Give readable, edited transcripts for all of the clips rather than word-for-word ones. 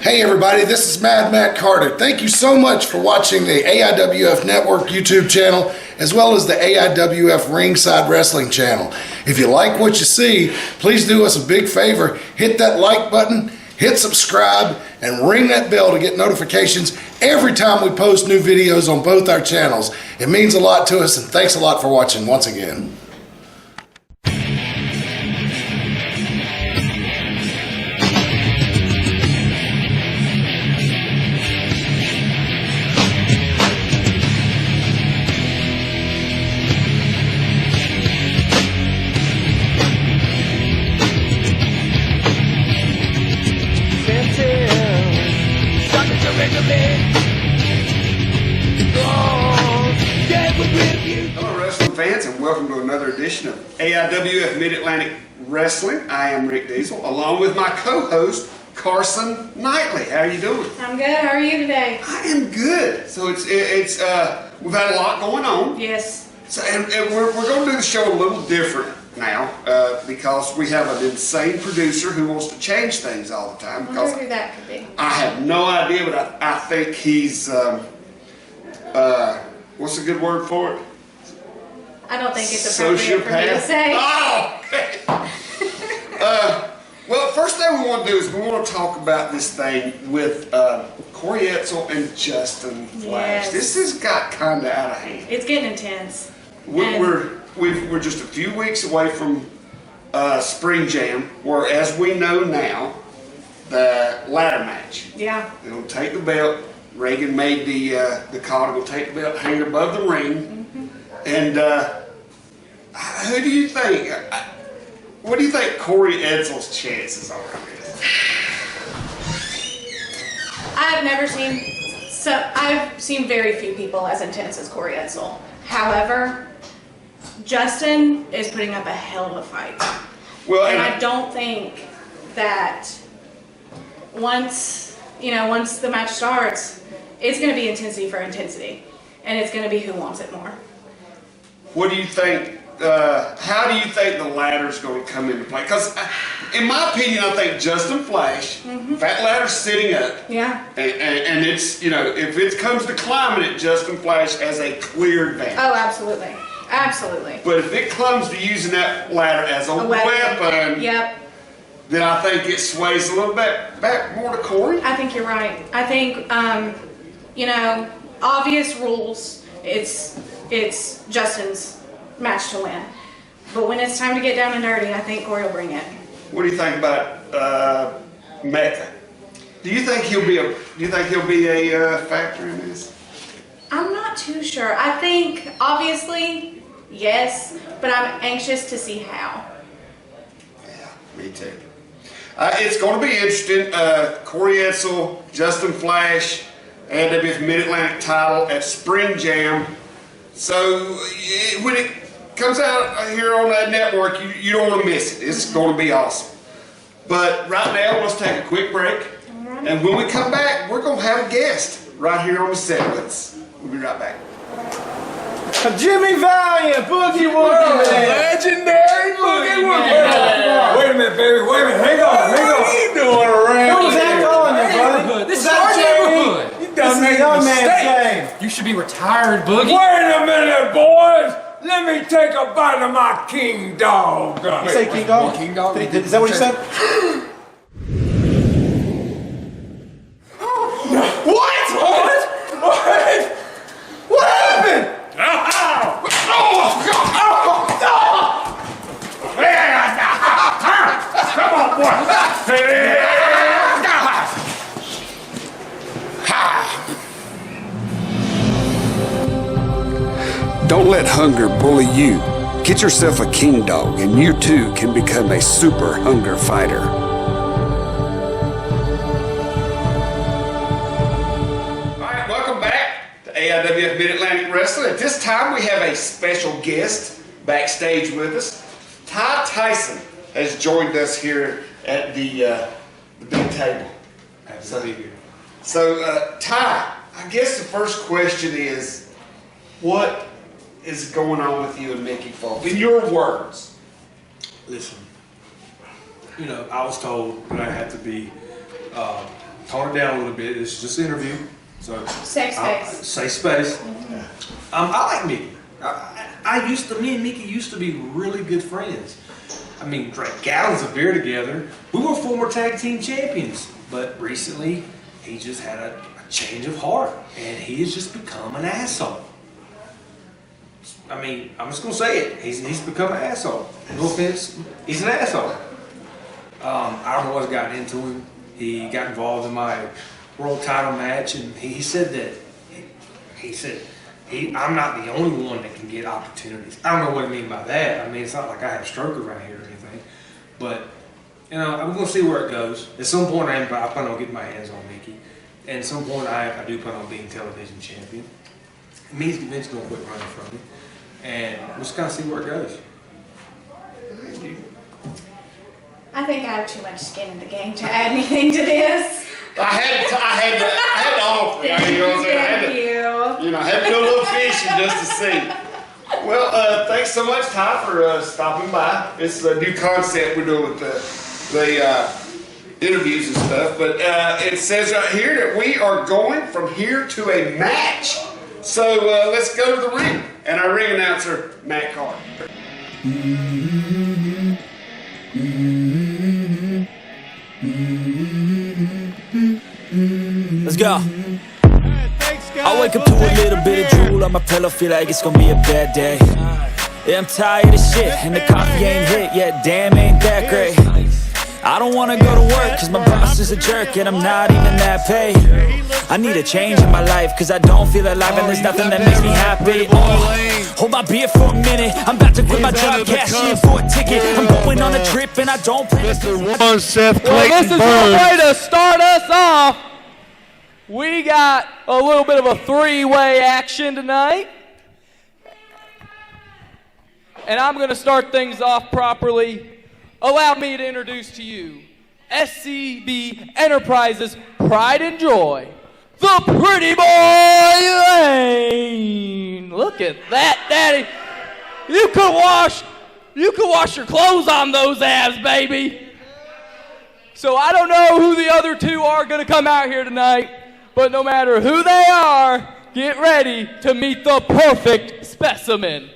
Hey everybody, this is Mad Matt Carter. Thank you so much for watching the AIWF Network YouTube channel as well as the AIWF Ringside Wrestling channel. If you like what you see, please do us a big favor. Hit that like button, hit subscribe, and ring that bell to get notifications every time we post new videos on both our channels. It means a lot to us, and thanks a lot for watching once again. Hello wrestling fans, and welcome to another edition of AIWF Mid Atlantic Wrestling. I am Rick Diesel, along with my co-host Carson Knightley. How are you doing? I'm good. How are you today? I am good. So it's we've had a lot going on. Yes. So and we're going to do the show a little different now because we have an insane producer who wants to change things all the time. I wonder who that could be. I have no idea, but I think he's what's a good word for it? I don't think it's appropriate for me to say. Oh, okay. Well, first thing we want to do is we want to talk about this thing with Corey Etzel and Justin Flash. Yes. This has got kind of out of hand. It's getting intense. We're just a few weeks away from Spring Jam, where, as we know now, the ladder match. Yeah. They'll take the belt. Reagan made the call to go take the belt, hang it above the ring. And who do you think? What do you think Corey Etzel's chances are of this? I've seen very few people as intense as Corey Etzel. However, Justin is putting up a hell of a fight. Well, and I don't think that once the match starts, it's going to be intensity for intensity, and it's going to be who wants it more. What do you think? How do you think the ladder's going to come into play? Because, in my opinion, I think Justin Flash, that ladder's sitting up. Yeah. And it's, if it comes to climbing it, Justin Flash has a clear advantage. Oh, absolutely. Absolutely. But if it comes to using that ladder as a weapon, yep, then I think it sways a little bit back more to Corey. I think you're right. I think, obvious rules, it's Justin's match to win. But when it's time to get down and dirty, I think Corey will bring it. What do you think about Mecca? Do you think he'll be a factor in this? I'm not too sure. I think, obviously, yes, but I'm anxious to see how. Yeah, me too. It's going to be interesting. Corey Etzel, Justin Flash, AIWF Mid Atlantic title at Spring Jam. So when it comes out here on that network, you don't want to miss it. It's going to be awesome. But right now, let's take a quick break. Right. And when we come back, we're going to have a guest right here on the set with us. We'll be right back. Jimmy Valiant, Boogie Woogie, legendary Boogie Woogie. Wait a minute, baby. Wait a minute. Hang on. What are you doing around What was that calling you, buddy? This is Was our that neighborhood. You done made a young man's game. You should be retired, Boogie. Wait a minute, boys! Let me take a bite of my king dog. Say King Dog? King Dog? Is that what you said? What? What happened? Oh, God! Come on, boy! Don't let hunger bully you. Get yourself a king dog, and you too can become a super hunger fighter. All right, welcome back to AIWF Mid Atlantic Wrestling. At this time, we have a special guest backstage with us. Ty Tyson has joined us here at the big table. So, Ty, I guess the first question is, what is going on with you and Mickey Folk? In your words. Listen, I was told that I had to be tone it down a little bit. This is just an interview. So Safe space. Safe space. I like Mickey. Me and Mickey used to be really good friends. I mean, drank gallons of beer together. We were former tag team champions, but recently he just had a change of heart, and he has just become an asshole. I mean, I'm just gonna say it. He's become an asshole. No offense, he's an asshole. I don't know what's gotten into him. He got involved in my world title match, and he said that I'm not the only one that can get opportunities. I don't know what I mean by that. I mean, it's not like I have a stroke around here or anything, but you know, I'm gonna see where it goes. At some point, I plan on getting my hands on Mickey, and at some point, I do plan on being television champion. It means Vince's gonna quit running from me, and we'll just kind of see where it goes. I think I have too much skin in the game to add anything to this. I had to offer. You know what I'm saying? I had to do a little fishing just to see. Well, thanks so much, Ty, for stopping by. It's a new concept we're doing with the interviews and stuff. But it says right here that we are going from here to a match. So let's go to the ring. And our ring announcer, Matt Carter. Let's go. I wake up to a little bit of drool on my pillow, feel like it's gonna be a bad day. Yeah, I'm tired of shit, and the coffee ain't hit yet, damn ain't that great. I don't wanna go to work, cause my boss is a jerk, and I'm not even that paid. I need a change in my life, cause I don't feel alive, and there's nothing that makes me happy. Hold my beer for a minute, I'm about to quit my job, cash in for a ticket. I'm going on a trip, and I don't plan to. One Seth Clayton Well, this is one way to start us off. We got a little bit of a three-way action tonight. And I'm going to start things off properly. Allow me to introduce to you SCB Enterprises Pride and Joy, the Pretty Boy Lane. Look at that, Daddy. You could wash your clothes on those abs, baby. So I don't know who the other two are going to come out here tonight, but no matter who they are, get ready to meet the perfect specimen.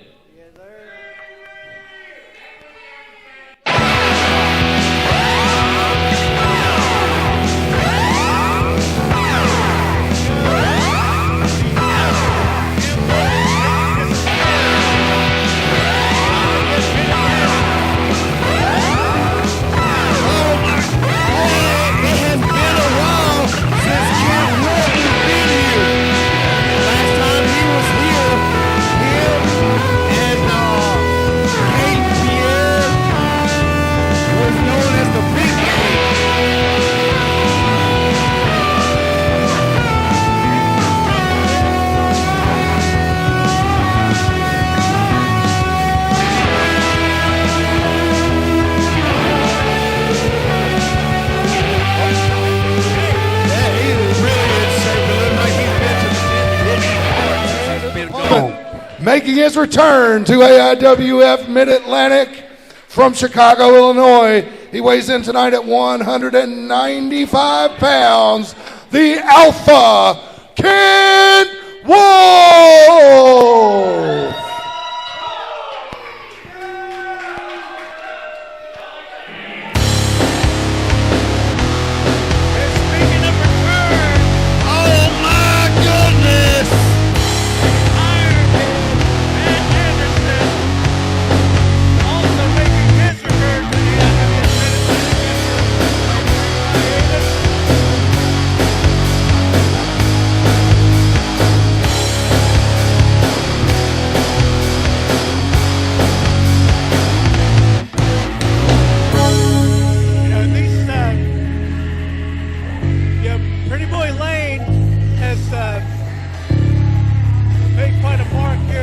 Making his return to AIWF Mid Atlantic from Chicago, Illinois. He weighs in tonight at 195 pounds. The Alpha Kid Wolf.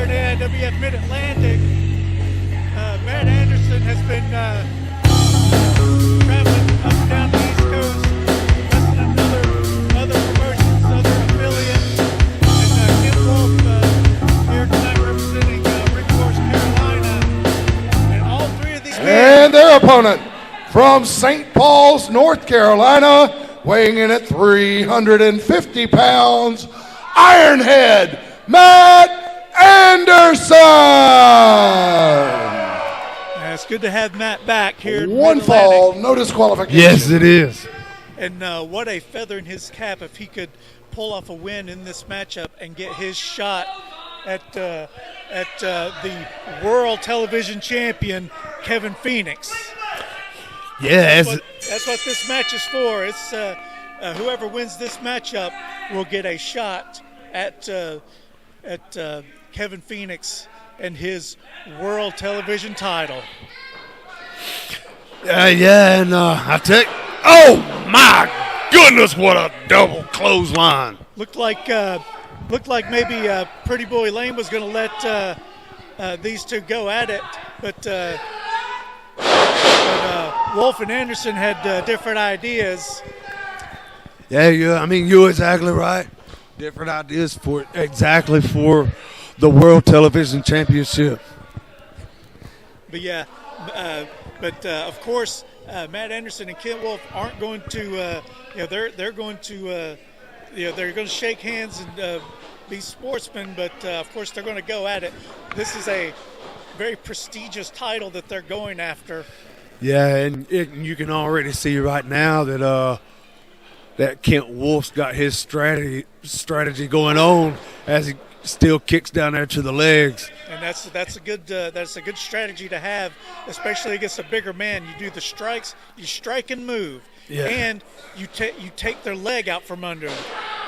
AIWF Mid Atlantic. Matt Anderson has been traveling up and down the East Coast, wrestling other promotions, other affiliates, and Kim Wolf here tonight representing North Carolina. And all three of these men. And their opponent from St. Paul's, North Carolina, weighing in at 350 pounds, Ironhead Matt Anderson. It's good to have Matt back here. in One Mid-Atlantic. fall, no disqualification. Yes, it is. And what a feather in his cap if he could pull off a win in this matchup and get his shot at the world television champion, Kevin Phoenix. Yeah, That's what this match is for. It's whoever wins this matchup will get a shot at Kevin Phoenix and his world television title. yeah, and I take. Oh my goodness! What a double clothesline! Looked like maybe Pretty Boy Lane was going to let these two go at it, but Wolf and Anderson had different ideas. Yeah, I mean, you're exactly right. Different ideas for the World Television Championship. But yeah, of course, Matt Anderson and Kent Wolf aren't going to, they're going to, they're going to shake hands and be sportsmen. But of course, they're going to go at it. This is a very prestigious title that they're going after. Yeah, and you can already see right now that that Kent Wolf's got his strategy going on as he still kicks down there to the legs. And that's a good strategy to have, especially against a bigger man. You do the strikes, you strike and move, and you take their leg out from under him.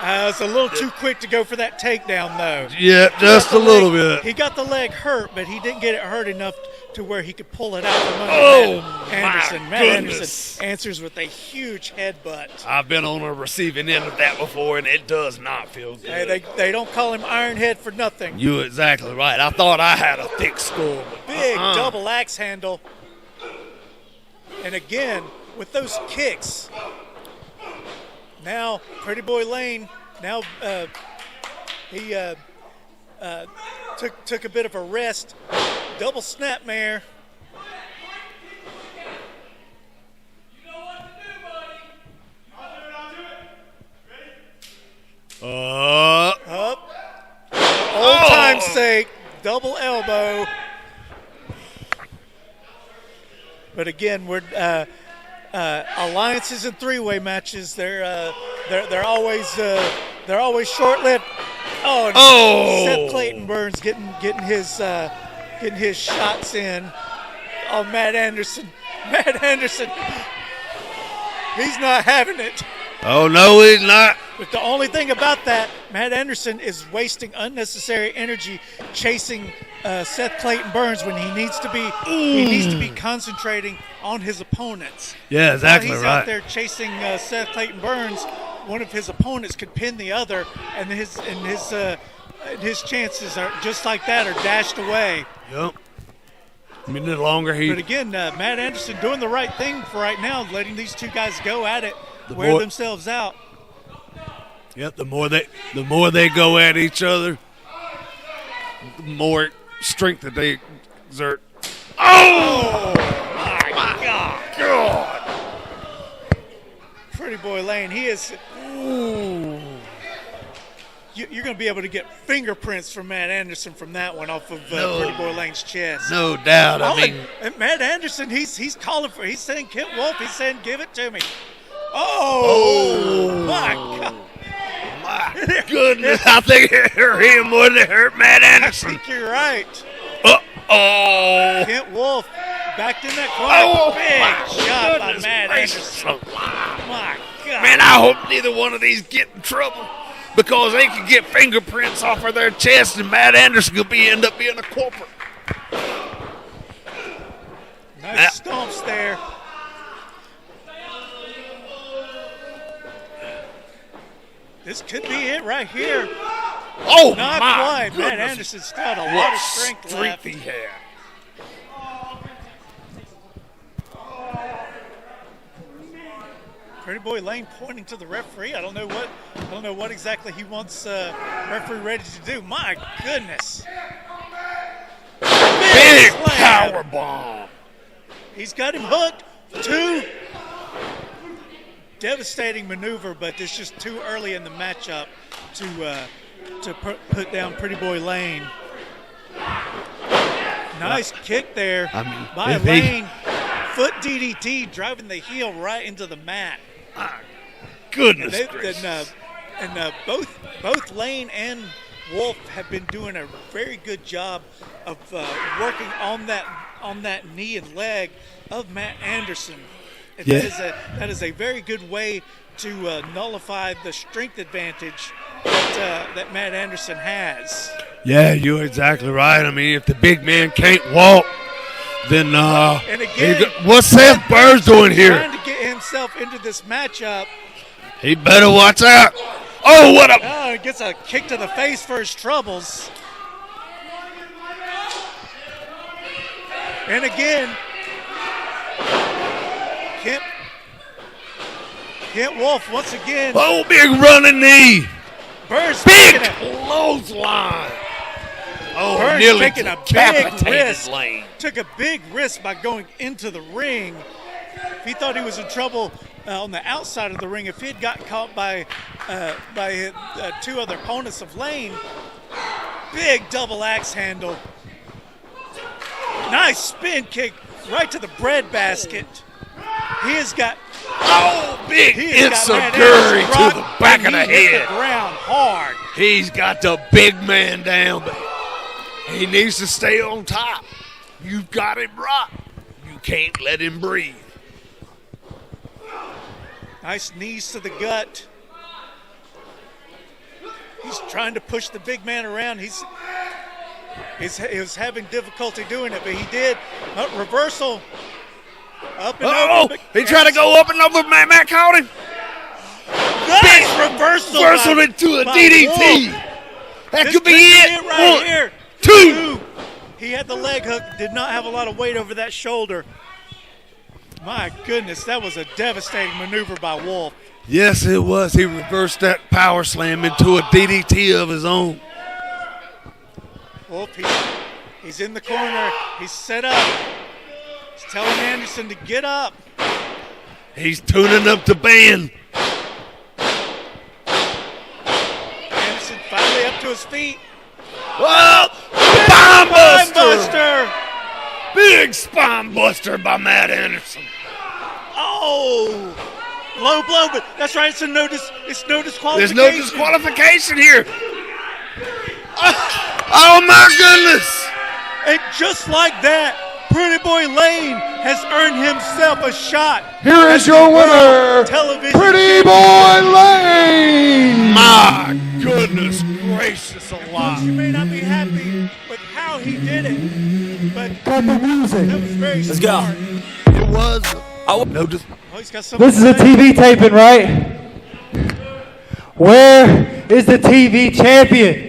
It's a little too quick to go for that takedown, though. Yeah, just a little bit. He got the leg hurt, but he didn't get it hurt enough to where he could pull it out from under Anderson. Matt Anderson answers with a huge headbutt. I've been on a receiving end of that before, and it does not feel good. Hey, they don't call him Ironhead for nothing. You're exactly right. I thought I had a thick skull. Big double axe handle. And again, with those kicks, now Pretty Boy Lane, now he took a bit of a rest. Double snapmare. Up. Old time's sake, double elbow. But again, we're alliances and three-way matches. They're always short-lived. Oh, Seth Clayton Burns getting his shots in. Oh, Matt Anderson, he's not having it. Oh, no, he's not. But the only thing about that, Matt Anderson is wasting unnecessary energy chasing Seth Clayton Burns when he needs to be concentrating on his opponents. Yeah, exactly While he's right. out there chasing Seth Clayton Burns, one of his opponents could pin the other, and his chances are just like that are dashed away. Yep. I mean, the longer But again, Matt Anderson doing the right thing for right now, letting these two guys go at it, wear themselves out. Yep, the more they go at each other, the more strength that they exert. Oh my God! Pretty Boy Lane, he is. Ooh. You're going to be able to get fingerprints from Matt Anderson from that one off of Pretty Boy Lane's chest. No doubt. I mean, and Matt Anderson, he's calling for. He's saying Kent Wolf. He's saying give it to me. Oh my God! My goodness, I think it hurt him more than it hurt Matt Anderson. I think you're right. Uh-oh. Kent Wolf backed in that corner. Big shot by Matt gracious. Anderson. My God. Man, I hope neither one of these get in trouble because they could get fingerprints off of their chest and Matt Anderson could end up being a corporate. Nice stomps there. This could be it right here. Oh, not my quite. goodness. Matt Anderson still had a lot of strength left. He had. Pretty Boy Lane pointing to the referee. I don't know what exactly he wants referee ready to do. My goodness. Big power bomb. He's got him hooked. 2. devastating maneuver, but it's just too early in the matchup to put down Pretty Boy Lane. Nice kick there by Lane. Foot DDT, driving the heel right into the mat. Goodness And gracious. both Lane and Wolf have been doing a very good job of working on that knee and leg of Matt Anderson. And that is a very good way to nullify the strength advantage that Matt Anderson has. Yeah, you're exactly right. I mean, if the big man can't walk, then And again, what's Seth Burns doing here? Trying to get himself into this matchup. He better watch out. Oh, what a... Oh, he gets a kick to the face for his troubles. And again, Kent Wolf once again. Oh, big running knee. Burns Big taking a, clothesline. Oh, Burns nearly taking a big decapitated risk. Lane. Took a big risk by going into the ring. If he thought he was in trouble on the outside of the ring, if he had gotten caught by two other opponents of Lane, big double axe handle. Nice spin kick right to the bread basket. He has got big Matt enziguri Anderson to the back of the and he hit head. the ground hard. He's got the big man down, but he needs to stay on top. You've got him right. You can't let him breathe. Nice knees to the gut. He's trying to push the big man around. He was having difficulty doing it, but he did. Reversal. Up and over. He tried to go up and over. Matt caught him. Nice reversal. Reversal into a by DDT. Wolf. That This could be it. right One, here. two. He had the leg hook. Did not have a lot of weight over that shoulder. My goodness, that was a devastating maneuver by Wolf. Yes, it was. He reversed that power slam into a DDT of his own. Wolf, he's in the corner. He's set up. He's telling Anderson to get up. He's tuning up the band. Anderson finally up to his feet. Oh, spine buster. Buster. Big spine buster by Matt Anderson. Oh, low blow, but that's right. It's no disqualification. There's no disqualification here. Oh my goodness. And just like that, Pretty Boy Lane has earned himself a shot. Here is your winner, Television Pretty Boy Lane. My goodness gracious alive. You may not be happy with how he did it, but Got the music. that was very Let's go. smart. It was no Oh, he's got something This is a to say. TV taping, right? Where is the TV champion?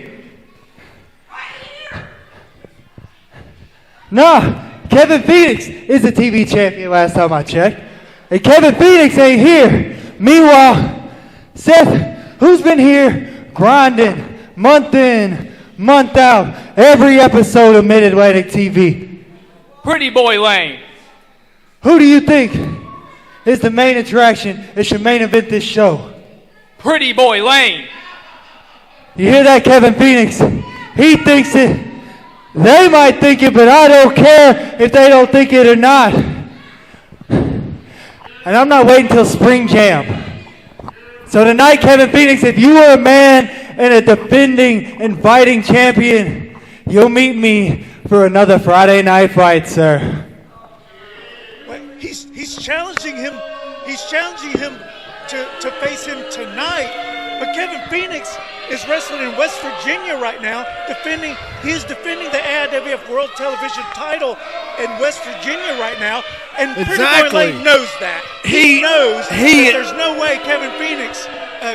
No, Kevin Phoenix is the TV champion last time I checked. And Kevin Phoenix ain't here. Meanwhile, Seth, who's been here grinding month in, month out, every episode of Mid Atlantic TV? Pretty Boy Lane. Who do you think is the main attraction that should main event this show? Pretty Boy Lane. You hear that, Kevin Phoenix? He thinks it. They might think it, but I don't care if they don't think it or not. And I'm not waiting till Spring Jam. So tonight, Kevin Phoenix, if you are a man and a defending, inviting champion, you'll meet me for another Friday night fight, sir. He's challenging him. He's challenging him to face him tonight. But Kevin Phoenix is wrestling in West Virginia right now, He's defending the AIWF World Television title in West Virginia right now, and Pretty Boy Lane knows that. He knows that there's no way Kevin Phoenix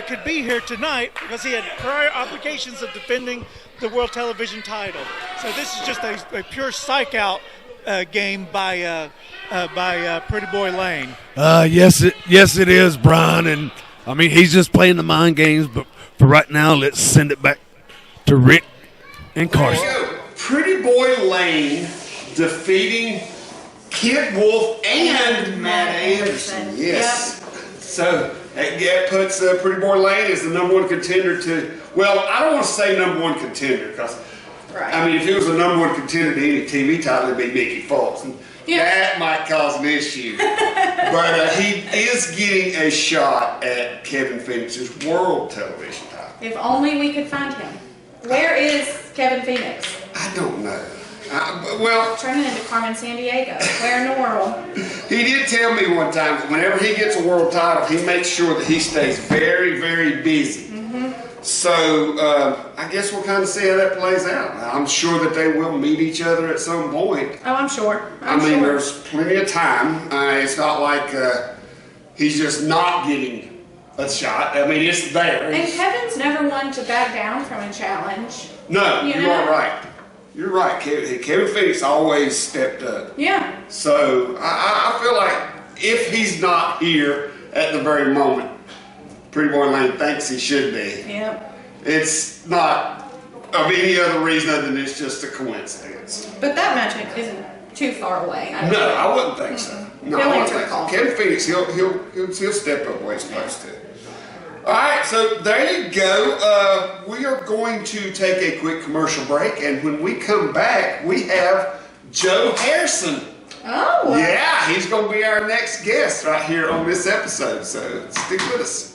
could be here tonight because he had prior obligations of defending the World Television title. So this is just a pure psych out game by Pretty Boy Lane. Yes it is, Brian, and I mean he's just playing the mind games, but for right now let's send it back to Rick and Carson. Pretty Boy Lane defeating Kid Wolf and Matt Anderson. Yes. So that puts Pretty Boy Lane as the #1 contender to, well, I don't want to say #1 contender because, Right. I mean, if he was a #1 contender to any TV title, it'd be Mickey Fox. And that might cause an issue. But he is getting a shot at Kevin Phoenix's world television title. If only we could find him. Where is Kevin Phoenix? I don't know. Well, Turning into Carmen Sandiego. Where in the world? he did tell me one time that whenever he gets a world title, he makes sure that he stays very, very busy. So I guess we'll kind of see how that plays out. I'm sure that they will meet each other at some point. Oh, I'm sure. I mean, there's plenty of time. It's not like he's just not getting a shot. I mean, it's there. And Kevin's never one to back down from a challenge. No, You you know? are right. You're right. Kevin Phoenix always stepped up. Yeah. So I feel like if he's not here at the very moment, Pretty Boy Lane thinks he should be. Yep. It's not of any other reason other than it's just a coincidence. But that matchup isn't too far away. I don't No, think. I wouldn't think so. No, He'll I wouldn't answer a think so. call. Kevin Phoenix, he'll step up where he's supposed to. All right, so there you go. We are going to take a quick commercial break, and when we come back, we have Joe Harrison. Oh. Yeah, he's going to be our next guest right here on this episode. So stick with us.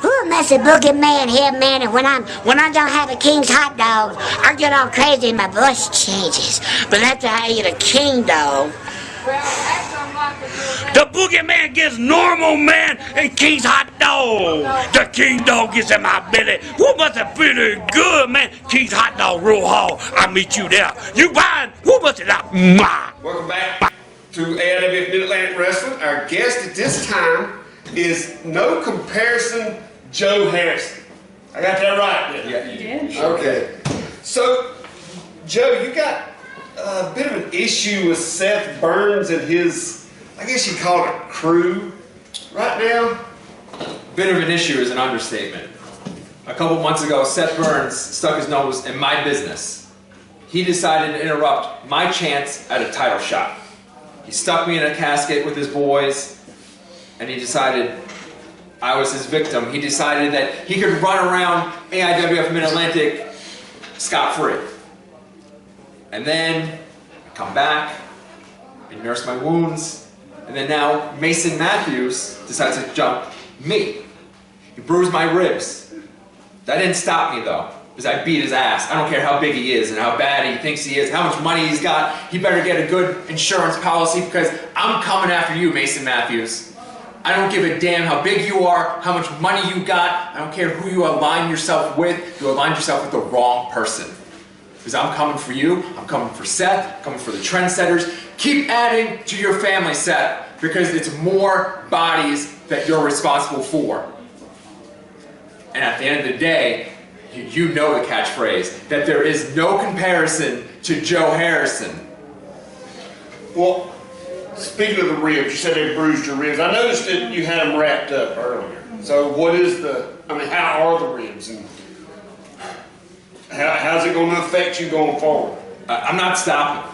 Ooh, messy boogeyman here, man, and when I don't have a King's hot dog, I get all crazy and my voice changes. But after I eat a King dog, the boogeyman gets normal, man, and King's hot dog. The King dog gets in my belly. Who must have pretty good, man? King's hot dog roll hall. I'll meet you there. You buying? Who must have not? Welcome back to AIWF Mid Atlantic Wrestling. Our guest at this time is no comparison Joe Harrison. I got that right, didn't I? Yeah, you did. Okay. So, Joe, you got a bit of an issue with Seth Burns and his, I guess you call it crew right now? Bit of an issue is an understatement. A couple months ago, Seth Burns stuck his nose in my business. He decided to interrupt my chance at a title shot. He stuck me in a casket with his boys, and he decided I was his victim. He decided that he could run around AIWF Mid Atlantic scot-free. And then I come back, I nurse my wounds, and then now Mason Matthews decides to jump me. He bruised my ribs. That didn't stop me though, because I beat his ass. I don't care how big he is and how bad he thinks he is, how much money he's got. He better get a good insurance policy because I'm coming after you, Mason Matthews. I don't give a damn how big you are, how much money you got. I don't care who you align yourself with. You aligned yourself with the wrong person. Because I'm coming for you, I'm coming for Seth, I'm coming for the trendsetters. Keep adding to your family, Seth, because it's more bodies that you're responsible for. And at the end of the day, you know the catchphrase, that there is no comparison to Joe Harrison. Well, speaking of the ribs, you said they bruised your ribs. I noticed that you had them wrapped up earlier. So what is how are the ribs? And how's it going to affect you going forward? I'm not stopping.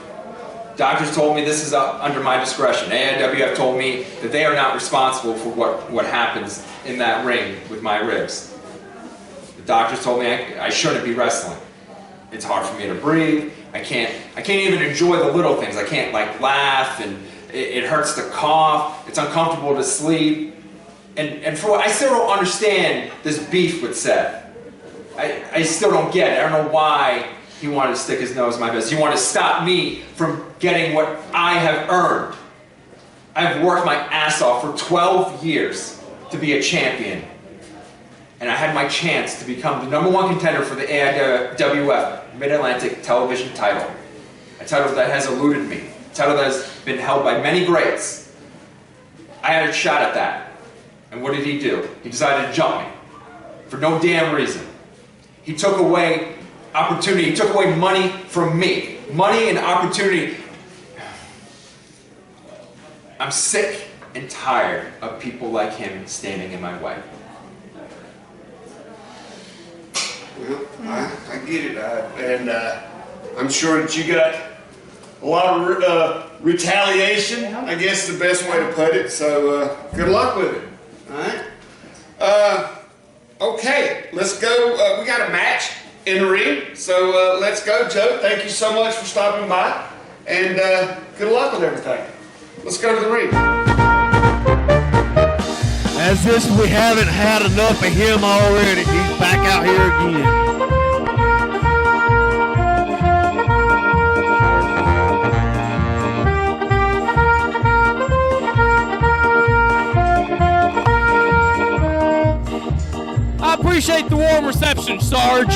Doctors told me this is under my discretion. AIWF told me that they are not responsible for what happens in that ring with my ribs. The doctors told me I shouldn't be wrestling. It's hard for me to breathe. I can't even enjoy the little things. I can't laugh, and it hurts to cough. It's uncomfortable to sleep. And for what I still don't understand this beef with Seth. I still don't get it. I don't know why he wanted to stick his nose in my business. He wanted to stop me from getting what I have earned. I've worked my ass off for 12 years to be a champion. And I had my chance to become the #1 contender for the AIWF Mid Atlantic television title. A title that has eluded me. A title that has been held by many greats. I had a shot at that. And what did he do? He decided to jump me. For no damn reason. He took away opportunity. He took away money from me. Money and opportunity. I'm sick and tired of people like him standing in my way. Well, I get it, and I'm sure that you got a lot of retaliation, I guess is the best way to put it. So good luck with it. All right. Okay, let's go. We got a match in the ring. So let's go, Joe. Thank you so much for stopping by. And good luck with everything. Let's go to the ring. As if we haven't had enough of him already, he's back out here again. I appreciate the warm reception, Sarge.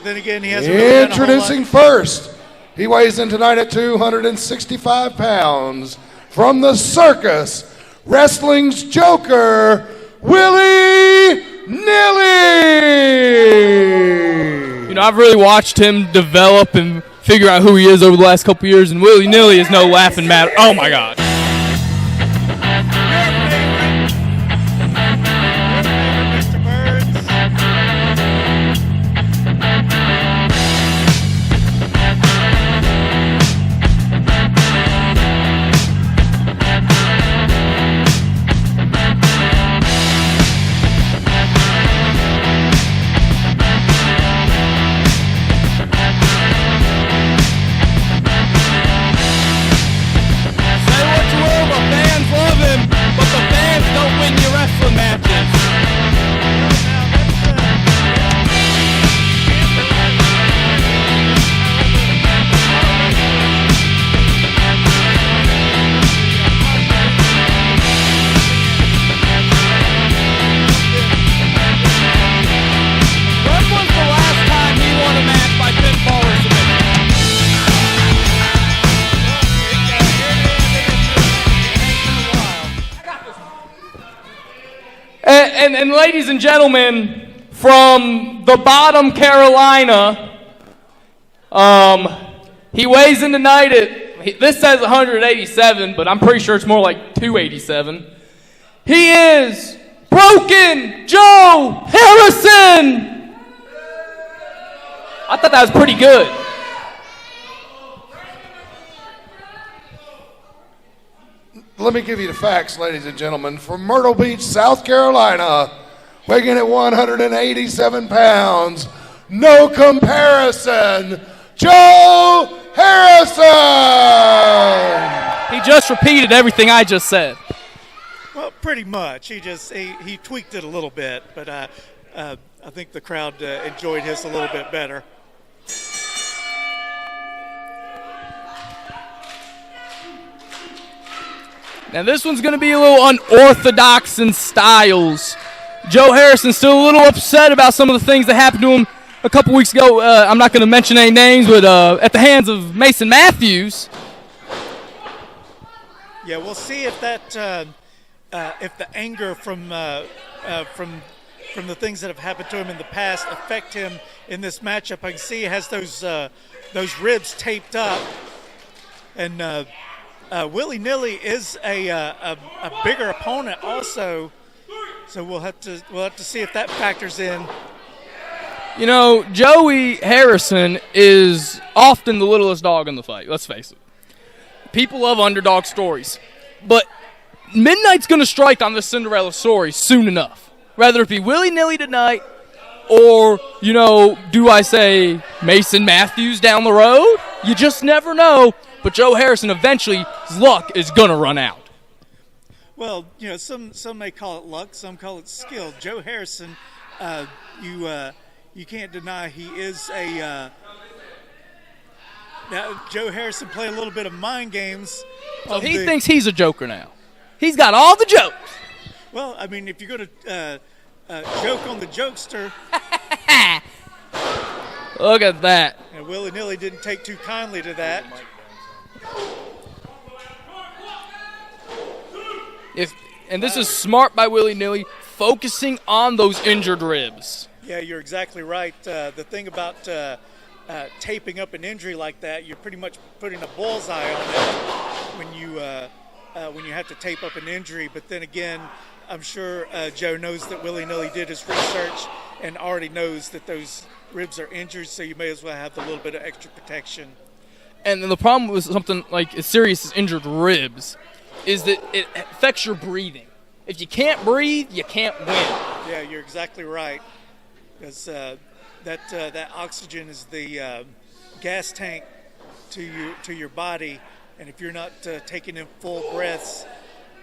Then again, he hasn't really done a whole Introducing first, he weighs in tonight at 265 pounds. From the circus, wrestling's Joker, Willy Nilly. You know, I've really watched him develop and figure out who he is over the last couple years, and Willy Nilly is no laughing matter. Oh my God. Mr. Burns. Say what you will, the fans love him, but the fans don't win your wrestling matches. When was the last time he won a match by pinfall or submission? And ladies and gentlemen, from the bottom Carolina, he weighs in tonight at, this says 187, but I'm pretty sure it's more like 287. He is Broken Joe Harrison. I thought that was pretty good. Let me give you the facts, ladies and gentlemen. From Myrtle Beach, South Carolina, weighing in at 187 pounds, no comparison, Joe Harrison! He just repeated everything I just said. Well, pretty much. He tweaked it a little bit, but I think the crowd enjoyed his a little bit better. Now this one's going to be a little unorthodox in styles. Joe Harrison's still a little upset about some of the things that happened to him a couple weeks ago. I'm not going to mention any names, but at the hands of Mason Matthews. Yeah, we'll see if that if the anger from the things that have happened to him in the past affect him in this matchup. I can see he has those ribs taped up, and Willy Nilly is a bigger opponent also, so we'll have to see if that factors in. You know, Joey Harrison is often the littlest dog in the fight. Let's face it. People love underdog stories, but midnight's going to strike on this Cinderella story soon enough. Whether it be Willy Nilly tonight, or do I say Mason Matthews down the road? You just never know. But Joe Harrison, eventually, his luck is going to run out. Well, some may call it luck, some call it skill. Joe Harrison, you can't deny he is a. Now, Joe Harrison played a little bit of mind games. So he thinks he's a joker now. He's got all the jokes. Well, I mean, if you're going to joke on the jokester. Look at that. And Willy Nilly didn't take too kindly to that. And this is smart by Willy Nilly, focusing on those injured ribs. Yeah, you're exactly right. The thing about taping up an injury like that, you're pretty much putting a bullseye on it when you have to tape up an injury. But then again, I'm sure Joe knows that Willy Nilly did his research and already knows that those ribs are injured, so you may as well have a little bit of extra protection. And then the problem with something like as serious as injured ribs is that it affects your breathing. If you can't breathe, you can't win. Yeah, you're exactly right. Because that oxygen is the gas tank to your body, and if you're not taking in full breaths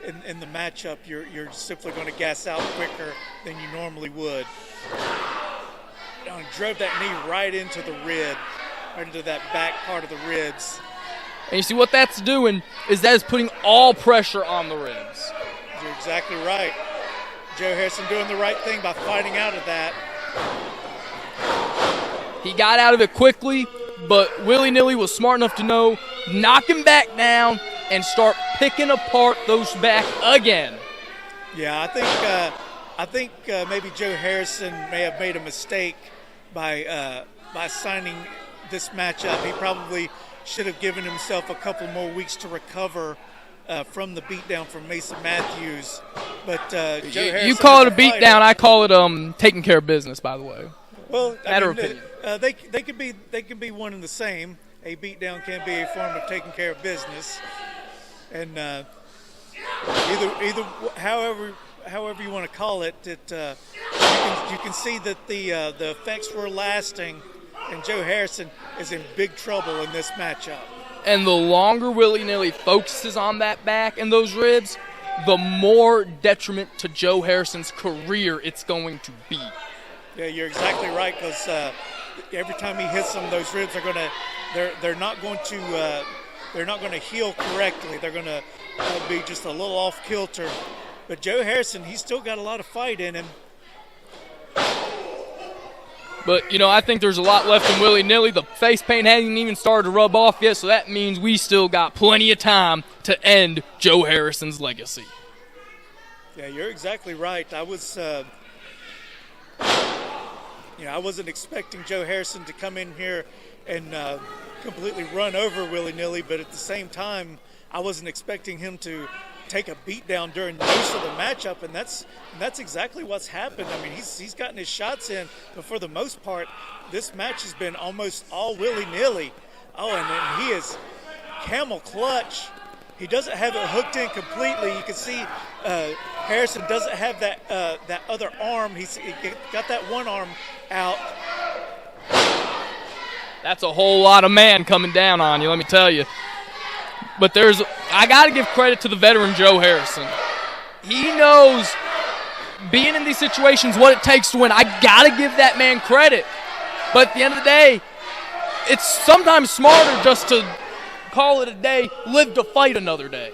in the matchup, you're simply going to gas out quicker than you normally would. He drove that knee right into the rib, right into that back part of the ribs. And you see what that's doing is that is putting all pressure on the ribs. You're exactly right. Joe Harrison doing the right thing by fighting out of that. He got out of it quickly, but Willy Nilly was smart enough to know, knock him back down and start picking apart those back again. Yeah, I think maybe Joe Harrison may have made a mistake by signing this matchup. He probably should have given himself a couple more weeks to recover from the beatdown from Mason Matthews. But Joe Harrison, you call it a beatdown, I call it taking care of business. By the way, well, matter of opinion. They could be one and the same. A beatdown can be a form of taking care of business, and either however you want to call it, you can see that the effects were lasting, and Joe Harrison is in big trouble in this matchup. And the longer Willy Nilly focuses on that back and those ribs, the more detriment to Joe Harrison's career it's going to be. Yeah, you're exactly right, because every time he hits them, those ribs are they're not going to heal correctly. They're going to be just a little off kilter. But Joe Harrison, he's still got a lot of fight in him. But, I think there's a lot left in Willy Nilly. The face paint hasn't even started to rub off yet, so that means we still got plenty of time to end Joe Harrison's legacy. Yeah, you're exactly right. I wasn't expecting Joe Harrison to come in here and completely run over Willy Nilly, but at the same time, I wasn't expecting him to take a beat down during most of the matchup, and that's exactly what's happened. I mean, he's gotten his shots in, but for the most part, this match has been almost all Willy Nilly. Oh, and then he is camel clutch. He doesn't have it hooked in completely. You can see Harrison doesn't have that other arm. He got that one arm out. That's a whole lot of man coming down on you, let me tell you. But I got to give credit to the veteran Joe Harrison. He knows being in these situations what it takes to win. I got to give that man credit. But at the end of the day, it's sometimes smarter just to call it a day, live to fight another day.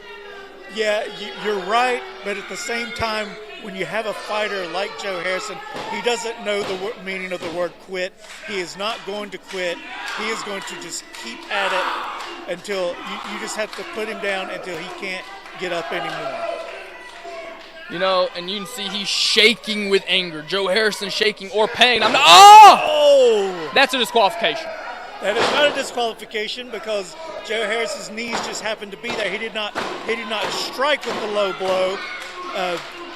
Yeah, you're right, but at the same time, when you have a fighter like Joe Harrison, he doesn't know the meaning of the word quit. He is not going to quit. He is going to just keep at it until you just have to put him down until he can't get up anymore. And you can see he's shaking with anger. Joe Harrison shaking or pain. Oh! That's a disqualification. That is not a disqualification because Joe Harrison's knees just happened to be there. He did not strike with the low blow.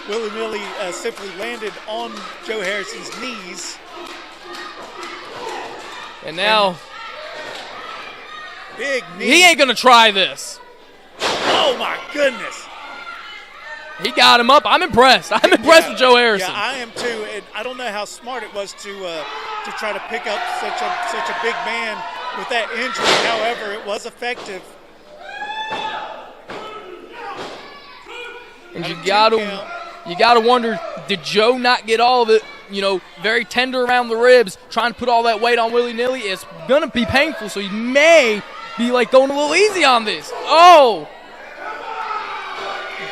Willy Nilly simply landed on Joe Harrison's knees. And now, big knee. He ain't going to try this. Oh, my goodness. He got him up. I'm impressed. I'm impressed with Joe Harrison. Yeah, I am too. And I don't know how smart it was to try to pick up such a big man with that injury. However, it was effective. And you gotta wonder, did Joe not get all of it? Very tender around the ribs, trying to put all that weight on Willy Nilly. It's gonna be painful, so he may be going a little easy on this. Oh!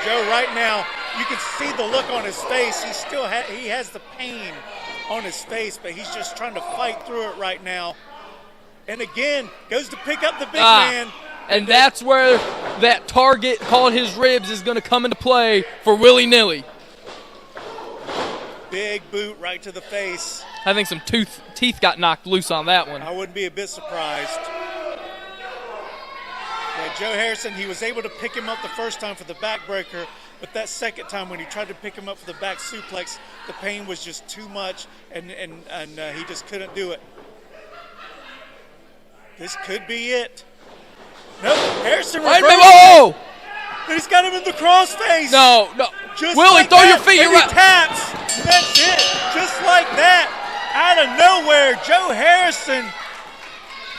Joe, right now, you can see the look on his face. He has the pain on his face, but he's just trying to fight through it right now. And again, goes to pick up the big man. And that's where that target called his ribs is going to come into play for Willy Nilly. Big boot right to the face. I think some teeth got knocked loose on that one. I wouldn't be a bit surprised. Yeah, Joe Harrison, he was able to pick him up the first time for the backbreaker, but that second time when he tried to pick him up for the back suplex, the pain was just too much, and he just couldn't do it. This could be it. Nope, Harrison reversed. Whoa! He's got him in the crossface. No. Just Willie, like throw that, your feet and around. He taps. That's it. Just like that. Out of nowhere, Joe Harrison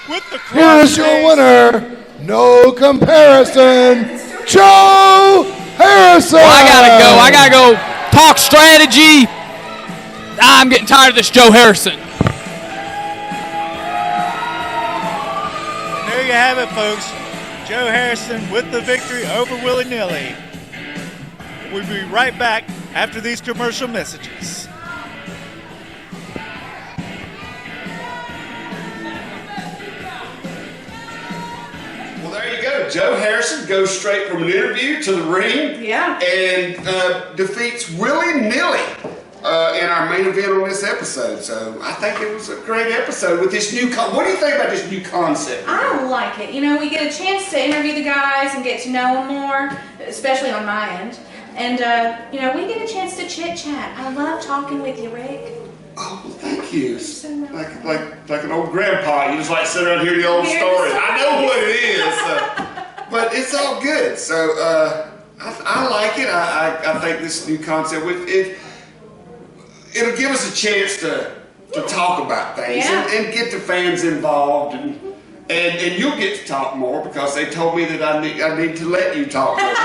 with the crossface. Here's your winner. No comparison. Joe Harrison. Well, I gotta go talk strategy. I'm getting tired of this Joe Harrison. And there you have it, folks. Joe Harrison with the victory over Willy Nilly. We'll be right back after these commercial messages. Well, there you go. Joe Harrison goes straight from an interview to the ring. Yeah. And defeats Willy Nilly in our main event on this episode. So I think it was a great episode with this new what do you think about this new concept? I like it. You know, we get a chance to interview the guys and get to know them more, especially on my end. And, you know, we get a chance to chit-chat. I love talking with you, Rick. Oh, well, thank you. Like an old grandpa. You just like sit around and hear the old stories. I know what it is. But it's all good. So I like it. I think this new concept, it'll give us a chance to talk about things and get the fans involved. And you'll get to talk more because they told me that I need to let you talk more.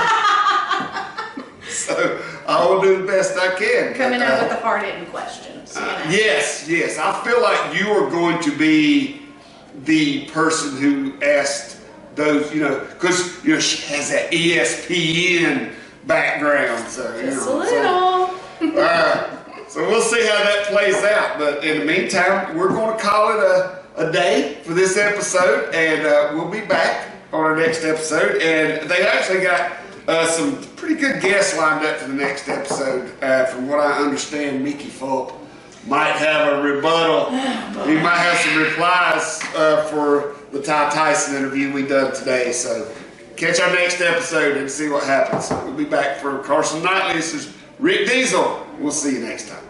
So I will do the best I can. Coming up with the hard-hitting questions. Yes. I feel like you are going to be the person who asked those, because she has that ESPN background. So, Just a little. So we'll see how that plays out. But in the meantime, we're going to call it a day for this episode, and we'll be back on our next episode. And they actually got some pretty good guests lined up for the next episode. From what I understand, Mickey Fulp might have a rebuttal. He might have some replies for the Ty Tyson interview we done today. So catch our next episode and see what happens. We'll be back for Carson Knightley. This is Rick Diesel. We'll see you next time.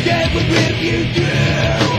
Get with you, girl.